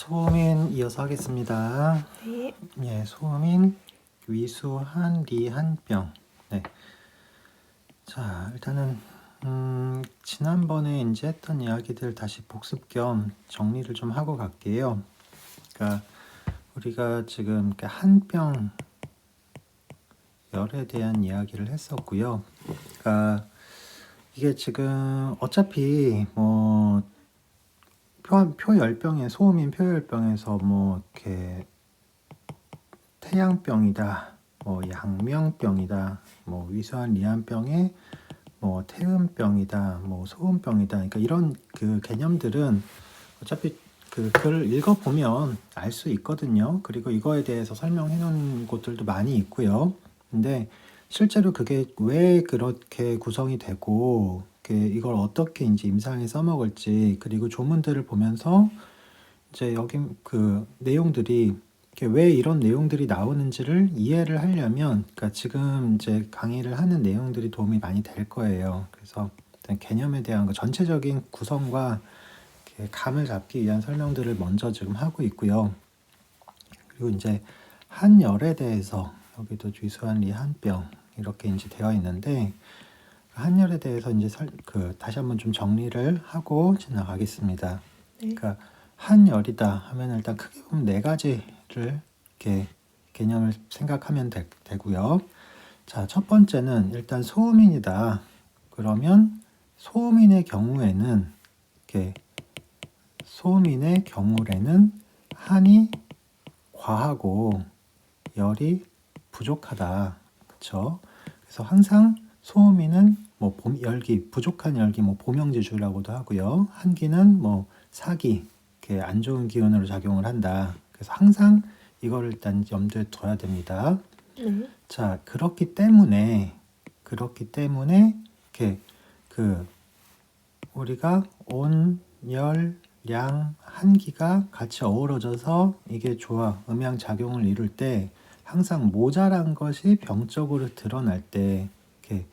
소민 이어서 하겠습니다. 네. 예, 소민, 위수, 한, 리, 한병. 네. 자, 일단은 지난번에 이제 했던 이야기들 다시 복습 겸 정리를 좀 하고 갈게요. 그러니까 우리가 지금 한병 열에 대한 이야기를 했었고요. 그러니까 이게 지금 어차피 뭐 표열병에 소음인 표열병에서 뭐 이렇게 태양병이다, 뭐 양명병이다, 뭐 위소한 리안병에 뭐 태음병이다, 뭐 소음병이다. 그러니까 이런 그 개념들은 어차피 그 글을 읽어보면 알 수 있거든요. 그리고 이거에 대해서 설명해 놓은 곳들도 많이 있고요. 근데 실제로 그게 왜 그렇게 구성이 되고 이걸 어떻게 이제 임상에 써먹을지, 그리고 조문들을 보면서 이제 여기 그 내용들이 왜 이런 내용들이 나오는지를 이해를 하려면, 그러니까 지금 이제 강의를 하는 내용들이 도움이 많이 될 거예요. 그래서 일단 개념에 대한 그 전체적인 구성과 감을 잡기 위한 설명들을 먼저 지금 하고 있고요. 그리고 이제 한열에 대해서 여기도 위수한 리 한병 이렇게 이제 되어 있는데, 한열에 대해서 이제 다시 한번 좀 정리를 하고 지나가겠습니다. 네. 그러니까 한열이다 하면 일단 크게 보면 네 가지를 이렇게 개념을 생각하면 되고요. 자, 첫 번째는 일단 소음인이다. 그러면 소음인의 경우에는 한이 과하고 열이 부족하다. 그렇죠? 그래서 항상 소음인은 뭐 열기, 부족한 열기, 뭐 보명지주라고도 하고요. 한기는 뭐 사기, 이렇게 안 좋은 기운으로 작용을 한다. 그래서 항상 이거를 일단 염두에 둬야 됩니다. 네. 자, 그렇기 때문에 이렇게 우리가 온, 열, 량, 한기가 같이 어우러져서 이게 음양 작용을 이룰 때 항상 모자란 것이 병적으로 드러날 때 이렇게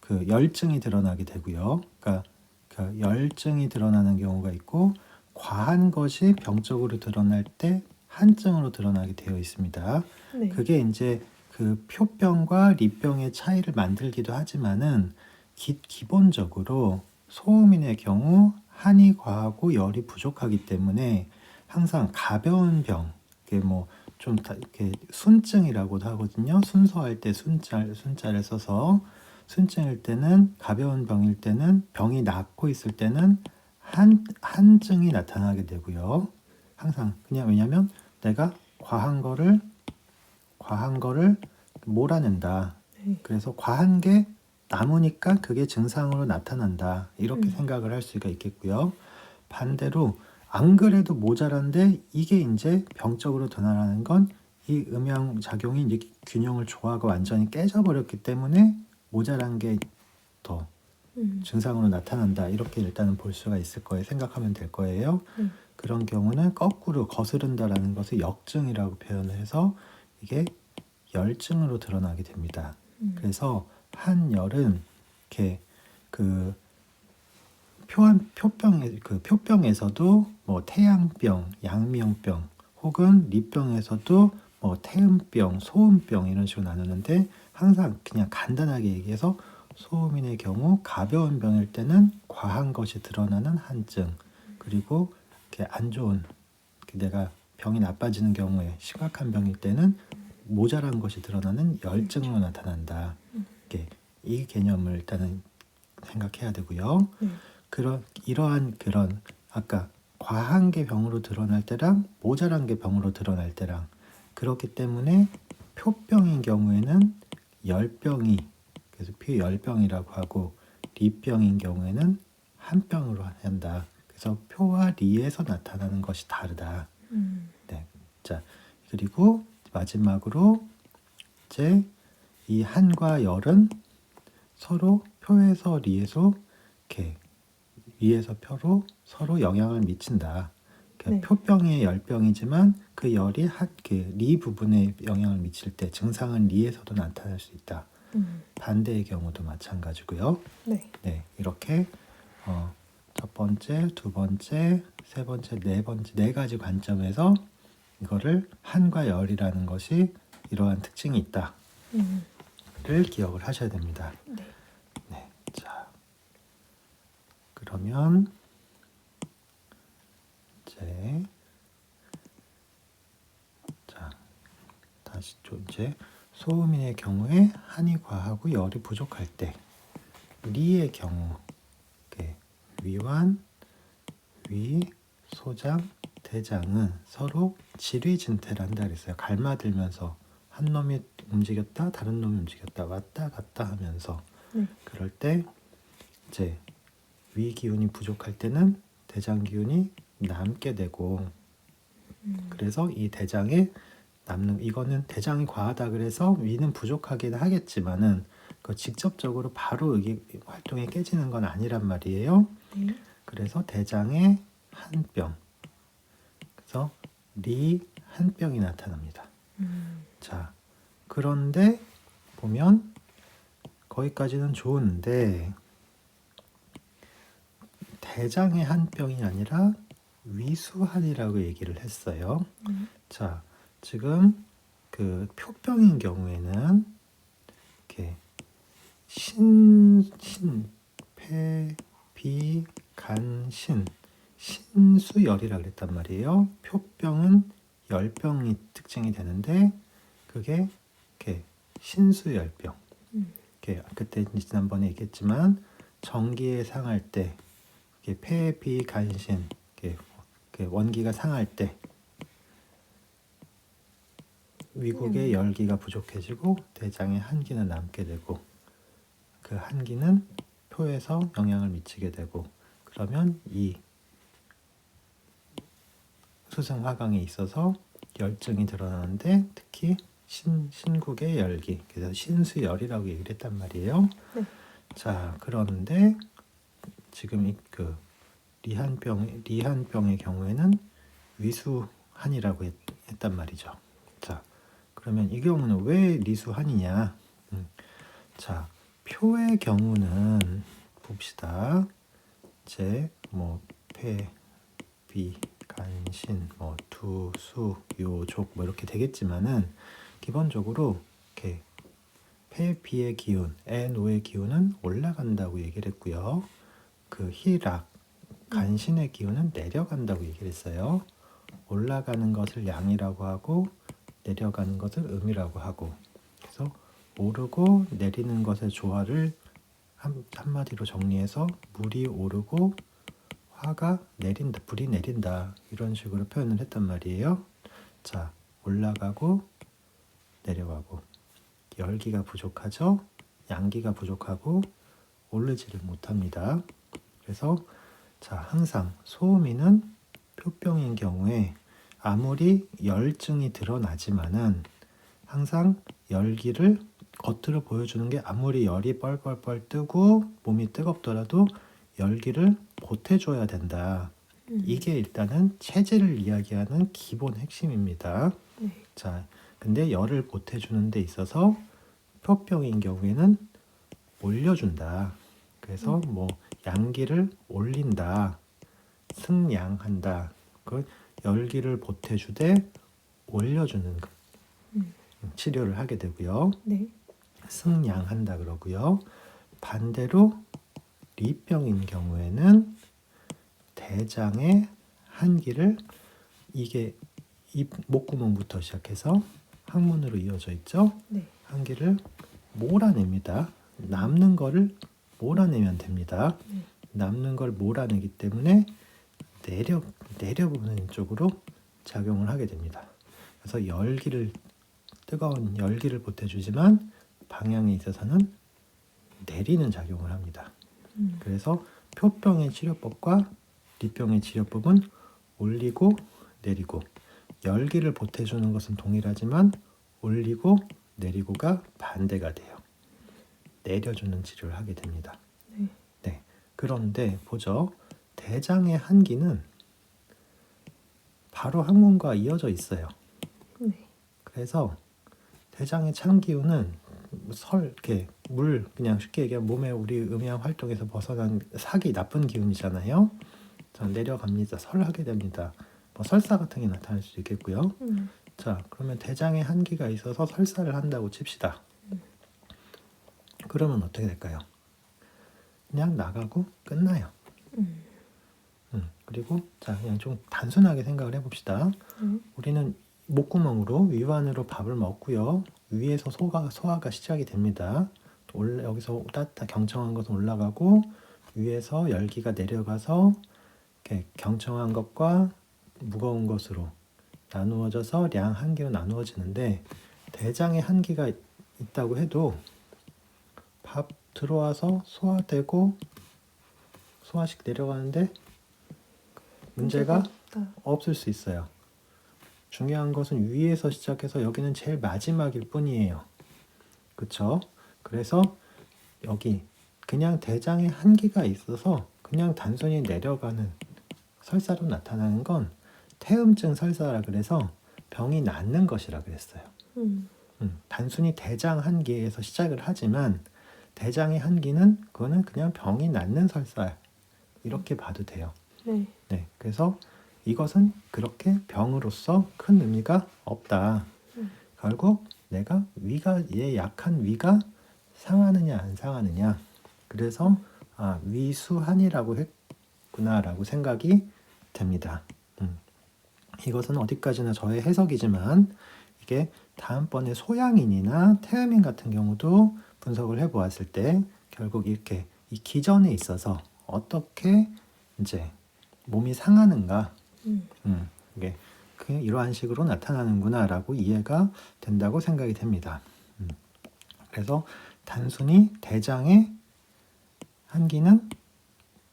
그 열증이 드러나게 되고요. 그러니까 그 열증이 드러나는 경우가 있고, 과한 것이 병적으로 드러날 때 한증으로 드러나게 되어 있습니다. 네. 그게 이제 그 표병과 리병의 차이를 만들기도 하지만은 기본적으로 소음인의 경우 한이 과하고 열이 부족하기 때문에 항상 가벼운 병, 이게 뭐 좀 이렇게 순증이라고도 하거든요. 순서할 때 순자를 써서 순증일 때는, 가벼운 병일 때는, 병이 낫고 있을 때는 한증이 나타나게 되고요. 항상 그냥 왜냐면 내가 과한 거를 몰아낸다. 네. 그래서 과한 게 남으니까 그게 증상으로 나타난다. 이렇게 생각을 할 수가 있겠고요. 반대로 안 그래도 모자란데 이게 이제 병적으로 드러나는 건 이 음양 작용이 이제 균형을 조화가 완전히 깨져버렸기 때문에 모자란 게 더 증상으로 나타난다. 이렇게 일단은 볼 수가 있을 거예요. 생각하면 될 거예요. 그런 경우는 거꾸로 거스른다라는 것을 역증이라고 표현을 해서 이게 열증으로 드러나게 됩니다. 그래서 한열은 이렇게 그 표병에서도 뭐 태양병, 양명병, 혹은 리병에서도 뭐 태음병, 소음병 이런 식으로 나누는데, 항상 그냥 간단하게 얘기해서 소음인의 경우 가벼운 병일 때는 과한 것이 드러나는 한증, 그리고 이렇게 안 좋은, 내가 병이 나빠지는 경우에 심각한 병일 때는 모자란 것이 드러나는 열증으로 나타난다. 이 개념을 일단은 생각해야 되고요. 이러한 아까 과한 게 병으로 드러날 때랑 모자란 게 병으로 드러날 때랑, 그렇기 때문에 표병인 경우에는 열병이, 그래서 표열병이라고 하고, 리병인 경우에는 한병으로 한다. 그래서 표와 리에서 나타나는 것이 다르다. 네. 자, 그리고 마지막으로 이제 이 한과 열은 서로 표에서 리에서 이렇게 위에서 표로 서로 영향을 미친다. 그러니까 네. 표병이 열병이지만 그 열이 리 부분에 영향을 미칠 때 증상은 리에서도 나타날 수 있다. 반대의 경우도 마찬가지고요. 네. 네, 이렇게 첫 번째, 두 번째, 세 번째, 네 번째, 네 가지 관점에서 이거를 한과 열이라는 것이 이러한 특징이 있다를 기억을 하셔야 됩니다. 네. 네, 자, 그러면 이제 자, 다시 좀 이제 소음인의 경우에 한이 과하고 열이 부족할 때, 리의 경우 이렇게 위완, 위, 소장, 대장은 서로 지리진퇴를 한다 그랬어요. 갈마들면서 한 놈이 움직였다, 다른 놈이 움직였다, 왔다 갔다 하면서 그럴 때 이제 위 기운이 부족할 때는 대장 기운이 남게 되고 그래서 이 대장에 남는 이거는 대장이 과하다 그래서 위는 부족하긴 하겠지만은 그 직접적으로 바로 여기 활동이 깨지는 건 아니란 말이에요. 네. 그래서 대장에 한 병, 그래서 리 한 병이 나타납니다. 자, 그런데 보면 거기까지는 좋은데 대장의 한 병이 아니라 위수한이라고 얘기를 했어요. 자, 지금 그 표병인 경우에는 이렇게 패, 비, 간, 신수열이라 그랬단 말이에요. 표병은 열병이 특징이 되는데 그게 이렇게 신수열병. 이렇게 그때 지난번에 얘기했지만 전기에 상할 때 이렇게 폐, 비, 간신 이렇게 원기가 상할 때 위국의 열기가 부족해지고 대장의 한기는 남게 되고 그 한기는 표에서 영향을 미치게 되고 그러면 이 수승화강에 있어서 열증이 드러나는데 특히 신국의 열기 그래서 신수열이라고 얘기를 했단 말이에요. 자, 그런데 지금 그 리한병의 경우에는 위수한이라고 했단 말이죠. 자, 그러면 이 경우는 왜 리수한이냐? 자, 표의 경우는 봅시다. 이제 뭐 폐, 비, 간신, 뭐 두, 수, 요, 족 뭐 이렇게 되겠지만은 기본적으로 이렇게 폐, 비의 기운, 에, 노의 기운은 올라간다고 얘기를 했고요. 그 희락, 간신의 기운은 내려간다고 얘기를 했어요. 올라가는 것을 양이라고 하고 내려가는 것을 음이라고 하고 그래서 오르고 내리는 것의 조화를 한마디로 정리해서 물이 오르고 화가 내린다, 불이 내린다 이런 식으로 표현을 했단 말이에요. 자, 올라가고 내려가고 열기가 부족하죠. 양기가 부족하고 오르지를 못합니다. 그래서 자, 항상 소음인은 표병인 경우에 아무리 열증이 드러나지만은 항상 열기를 겉으로 보여주는 게 아무리 열이 뻘뻘뻘 뜨고 몸이 뜨겁더라도 열기를 보태줘야 된다. 이게 일단은 체질을 이야기하는 기본 핵심입니다. 자, 근데 열을 보태주는 데 있어서 표병인 경우에는 올려준다. 그래서 뭐 양기를 올린다, 승양한다. 그 열기를 보태주되 올려주는 치료를 하게 되고요. 네. 승양한다 그러고요. 반대로 리병인 경우에는 대장의 한기를 이게 입 목구멍부터 시작해서 항문으로 이어져 있죠. 네. 한기를 몰아냅니다. 남는 거를 몰아내면 됩니다. 남는 걸 몰아내기 때문에 내려보는 쪽으로 작용을 하게 됩니다. 그래서 뜨거운 열기를 보태주지만 방향에 있어서는 내리는 작용을 합니다. 그래서 표병의 치료법과 리병의 치료법은 올리고 내리고 열기를 보태주는 것은 동일하지만 올리고 내리고가 반대가 돼요. 내려주는 치료를 하게 됩니다. 네. 그런데 보죠. 대장의 한기는 바로 항문과 이어져 있어요. 네. 그래서 대장의 찬 기운은 이렇게 물 그냥 쉽게 얘기하면 몸에 우리 음양 활동에서 벗어난 사기 나쁜 기운이잖아요. 자, 내려갑니다. 설하게 됩니다. 뭐 설사 같은 게 나타날 수도 있겠고요. 자, 그러면 대장에 한기가 있어서 설사를 한다고 칩시다. 그러면 어떻게 될까요? 그냥 나가고 끝나요. 그리고 자, 그냥 좀 단순하게 생각을 해봅시다. 우리는 목구멍으로 위반으로 밥을 먹고요. 위에서 소화가 시작이 됩니다. 여기서 따뜻한 경청한 것은 올라가고 위에서 열기가 내려가서 이렇게 경청한 것과 무거운 것으로 나누어져서 량 한기로 나누어지는데 대장에 한기가 있다고 해도 밥 들어와서 소화되고 소화식 내려가는데 문제가 없을 수 있어요. 중요한 것은 위에서 시작해서 여기는 제일 마지막일 뿐이에요. 그쵸? 그래서 여기 그냥 대장에 한기가 있어서 그냥 단순히 내려가는 설사로 나타나는 건 태음증 설사라 그래서 병이 낫는 것이라 그랬어요. 단순히 대장 한기에서 시작을 하지만 대장의 한기는 그거는 그냥 병이 낫는 설사 이렇게 봐도 돼요. 네, 그래서 이것은 그렇게 병으로서 큰 의미가 없다. 결국 내가 얘 약한 위가 상하느냐 안 상하느냐. 그래서 위수한이라고 했구나라고 생각이 됩니다. 이것은 어디까지나 저의 해석이지만 이게 다음번에 소양인이나 태음인 같은 경우도 분석을 해보았을 때 결국 이렇게 이 기전에 있어서 어떻게 이제 몸이 상하는가 이게 이러한 식으로 나타나는구나라고 이해가 된다고 생각이 됩니다. 그래서 단순히 대장의 한기는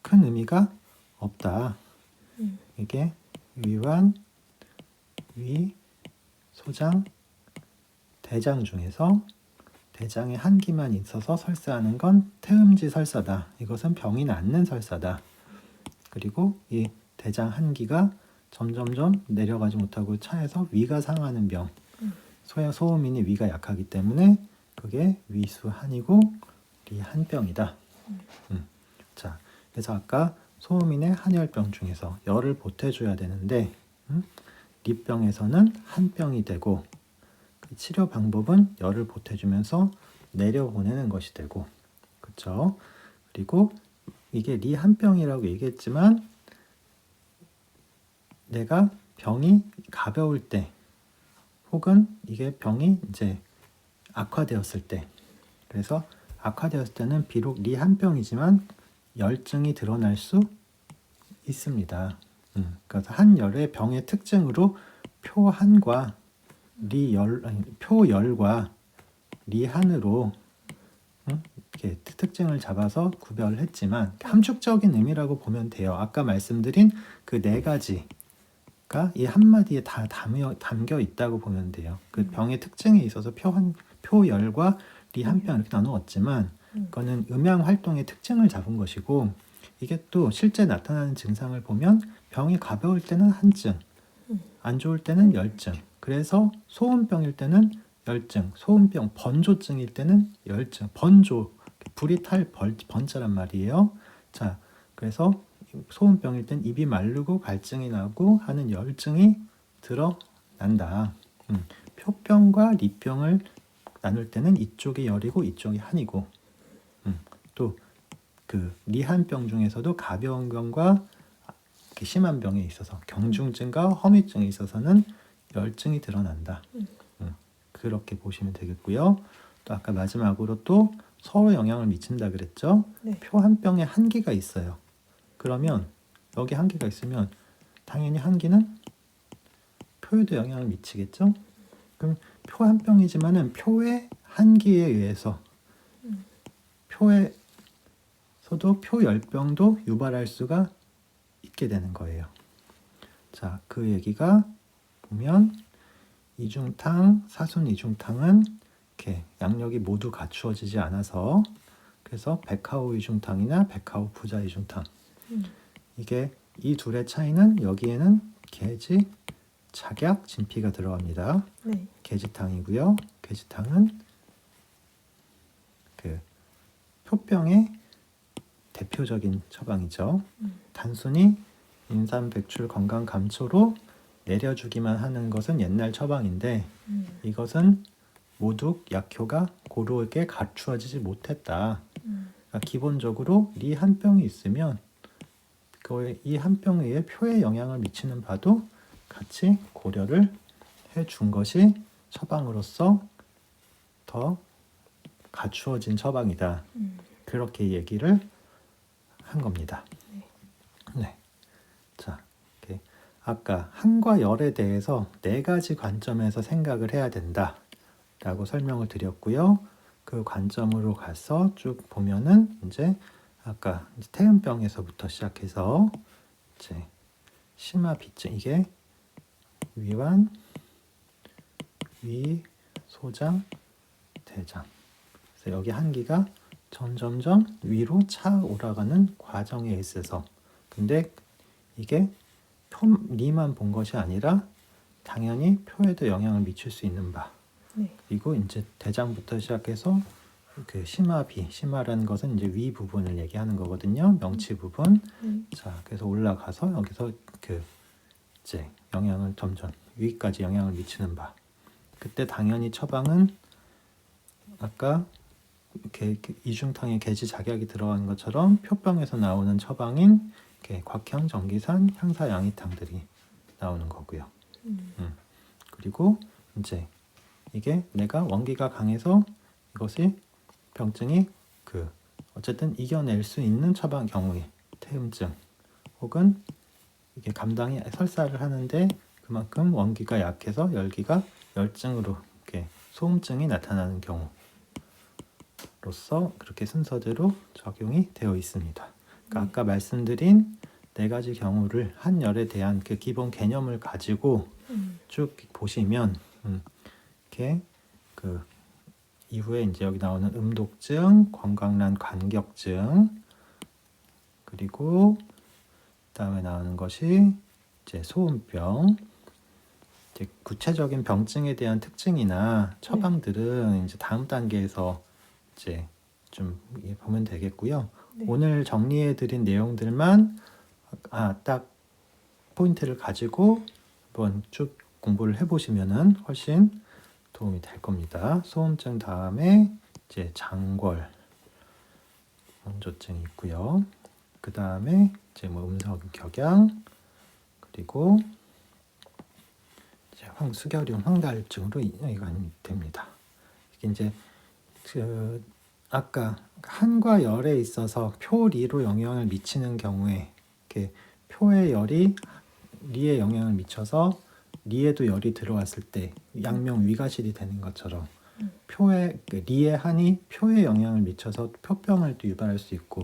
큰 의미가 없다. 이게 위완, 위, 소장, 대장 중에서 대장의 한기만 있어서 설사하는 건 태음지 설사다. 이것은 병이 낫는 설사다. 그리고 이 대장 한기가 점점점 내려가지 못하고 차에서 위가 상하는 병. 소음인이 위가 약하기 때문에 그게 위수한이고 리한병이다. 자, 그래서 아까 소음인의 한열병 중에서 열을 보태줘야 되는데 리병에서는 한병이 되고 그 치료 방법은 열을 보태주면서 내려보내는 것이 되고 그렇죠? 그리고 이게 리한병이라고 얘기했지만 내가 병이 가벼울 때 혹은 이게 병이 이제 악화되었을 때 그래서 악화되었을 때는 비록 리한병이지만 열증이 드러날 수 있습니다. 그래서 한열의 병의 특징으로 표한과 표열과 리한으로 이렇게 특징을 잡아서 구별을 했지만 함축적인 의미라고 보면 돼요. 아까 말씀드린 그 네 가지가 이 한마디에 다 담겨 있다고 보면 돼요. 그 병의 특징에 있어서 표열과 리한병 이렇게 나누었지만 그거는 음양 활동의 특징을 잡은 것이고 이게 또 실제 나타나는 증상을 보면 병이 가벼울 때는 한증, 안 좋을 때는 열증. 그래서 소음병일 때는 열증, 소음병, 번조증일 때는 열증, 번조, 불이 탈 번자란 말이에요. 자, 그래서 소음병일 땐 입이 마르고 갈증이 나고 하는 열증이 드러난다. 표병과 리병을 나눌 때는 이쪽이 열이고 이쪽이 한이고 또 그 리한병 중에서도 가벼운 병과 심한 병에 있어서 경중증과 허미증에 있어서는 열증이 드러난다. 그렇게 보시면 되겠고요. 또 아까 마지막으로 또 서로 영향을 미친다 그랬죠. 네. 표 한 병에 한기가 있어요. 그러면 여기 한기가 있으면 당연히 한기는 표에도 영향을 미치겠죠. 그럼 표 한 병이지만은 표의 한기에 의해서 표에서도 표 10병도 유발할 수가 있게 되는 거예요. 자, 그 얘기가 보면 이중탕, 사순 이중탕은 이렇게 양력이 모두 갖추어지지 않아서 그래서 백하오 이중탕이나 백하오 부자 이중탕 이게 이 둘의 차이는 여기에는 계지, 작약, 진피가 들어갑니다. 네. 계지탕이고요. 계지탕은 그 표병의 대표적인 처방이죠. 단순히 인삼, 백출, 건강 감초로 내려주기만 하는 것은 옛날 처방인데 이것은 모두 약효가 고르게 갖추어지지 못했다. 그러니까 기본적으로 이 한 병이 있으면 이 한 병에 의해 표에 영향을 미치는 바도 같이 고려를 해준 것이 처방으로서 더 갖추어진 처방이다. 그렇게 얘기를 한 겁니다. 네. 자, 이렇게 아까 한과 열에 대해서 4가지 관점에서 생각을 해야 된다 라고 설명을 드렸고요. 그 관점으로 가서 쭉 보면은 이제 아까 태음병에서부터 시작해서 이제 심화비증, 이게 위완, 위, 소장, 대장. 그래서 여기 한기가 점점점 위로 차 올라가는 과정에 있어서, 근데 이게 리만 본 것이 아니라 당연히 표에도 영향을 미칠 수 있는 바. 그리고 이제 대장부터 시작해서 그 심화라는 것은 이제 위 부분을 얘기하는 거거든요. 명치 부분. 자, 그래서 올라가서 여기서 그 이제 영향을 점점 위까지 영향을 미치는 바. 그때 당연히 처방은 아까 이중탕에 계지 작약이 들어간 것처럼 표병에서 나오는 처방인 곽향, 정기산, 향사, 양이탕들이 나오는 거고요. 그리고 이제 이게 내가 원기가 강해서 이것이 병증이 어쨌든 이겨낼 수 있는 처방 경우에 태음증 혹은 이게 감당이 설사를 하는데 그만큼 원기가 약해서 열기가 열증으로 이렇게 소음증이 나타나는 경우로서 그렇게 순서대로 적용이 되어 있습니다. 그러니까 아까 말씀드린 4가지 경우를 한 열에 대한 그 기본 개념을 가지고 쭉 보시면 이렇게 이후에 이제 여기 나오는 음독증, 권강란 간격증, 그리고 다음에 나오는 것이 이제 소음병. 이제 구체적인 병증에 대한 특징이나 처방들은 이제 다음 단계에서 이제 좀 보면 되겠고요. 오늘 정리해드린 내용들만 딱 포인트를 가지고 한번 쭉 공부를 해보시면은 훨씬 도움이 될 겁니다. 소음증 다음에 이제 장골 원조증이 있고요. 그 다음에 이제 음성격양, 그리고 이제 수결염, 황달증으로 이관이 됩니다. 이게 이제 아까 한과 열에 있어서 표리로 영향을 미치는 경우에 이렇게 표의 열이 리에 영향을 미쳐서 리에도 열이 들어왔을 때 양명 위가실이 되는 것처럼 리의 한이 표에 영향을 미쳐서 표병을 또 유발할 수 있고,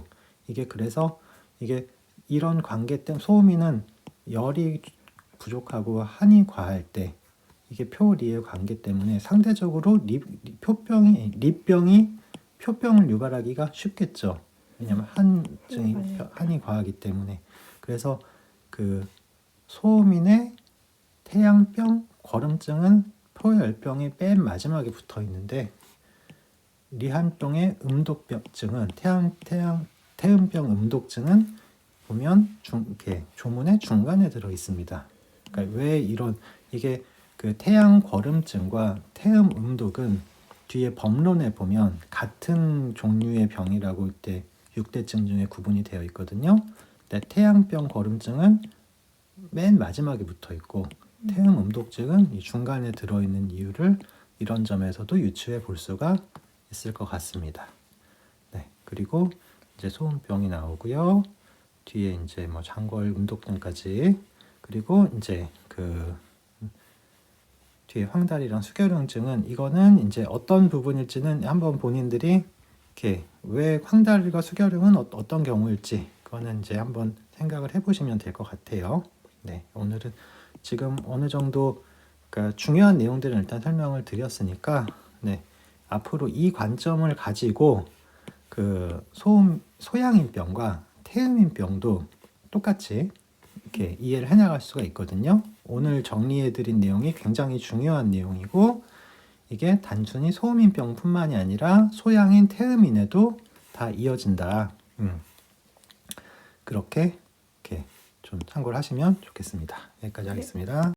이게 그래서 이게 이런 관계 때문에 소음이는 열이 부족하고 한이 과할 때 이게 표리의 관계 때문에 상대적으로 리병이 표병을 유발하기가 쉽겠죠. 왜냐하면 한이 과하기 때문에. 그래서 그 소음인의 태양병, 거름증은 표열병이 맨 마지막에 붙어 있는데, 리한병의 음독증은 태음병 음독증은 보면 조문의 중간에 들어 있습니다. 그러니까 왜 이게 그 태양 거름증과 태음 음독은 뒤에 법론에 보면 같은 종류의 병이라고 이때 6대증 중에 구분이 되어 있거든요. 근데 태양병 거름증은 맨 마지막에 붙어 있고 태음 음독증은 이 중간에 들어있는 이유를 이런 점에서도 유추해 볼 수가 있을 것 같습니다. 네, 그리고 이제 소음병이 나오고요. 뒤에 이제 장골 음독증까지, 그리고 이제 뒤에 황달이랑 수결용증은 이거는 이제 어떤 부분일지는 한번 본인들이 이렇게 왜 황달과 수결용은 어떤 경우일지 그거는 이제 한번 생각을 해보시면 될 것 같아요. 네, 오늘은 지금 어느 정도 그러니까 중요한 내용들을 일단 설명을 드렸으니까 네, 앞으로 이 관점을 가지고 그 소양인병과 태음인병도 똑같이 이렇게 이해를 해나갈 수가 있거든요. 오늘 정리해드린 내용이 굉장히 중요한 내용이고, 이게 단순히 소음인병뿐만이 아니라 소양인 태음인에도 다 이어진다. 그렇게 이렇게 좀 참고를 하시면 좋겠습니다. 여기까지 하겠습니다.